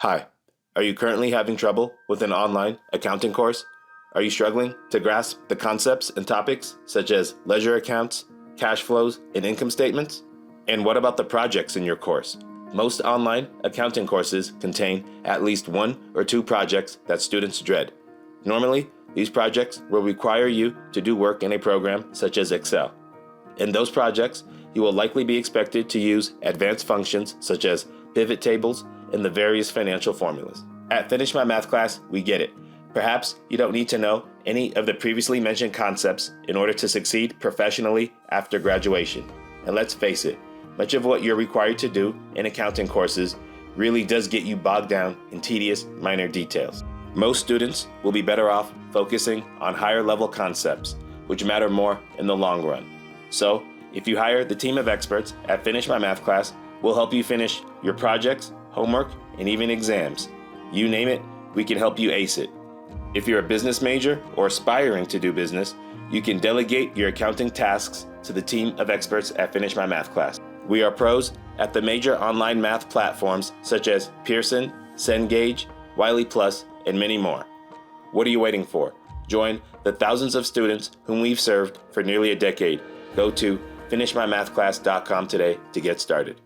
Hi, are you currently having trouble with an online accounting course? Are you struggling to grasp the concepts and topics such as ledger accounts, cash flows, and income statements? And what about the projects in your course? Most online accounting courses contain at least 1 or 2 projects that students dread. Normally, these projects will require you to do work in a program such as Excel. In those projects, you will likely be expected to use advanced functions such as pivot tables and the various financial formulas. At Finish My Math Class, we get it. Perhaps you don't need to know any of the previously mentioned concepts in order to succeed professionally after graduation. And let's face it, much of what you're required to do in accounting courses really does get you bogged down in tedious minor details. Most students will be better off focusing on higher level concepts, which matter more in the long run. So, if you hire the team of experts at Finish My Math Class, we'll help you finish your projects, homework, and even exams. You name it, we can help you ace it. If you're a business major or aspiring to do business, you can delegate your accounting tasks to the team of experts at Finish My Math Class. We are pros at the major online math platforms such as Pearson, Cengage, Wiley Plus, and many more. What are you waiting for? Join the thousands of students whom we've served for nearly a decade. Go to finishmymathclass.com today to get started.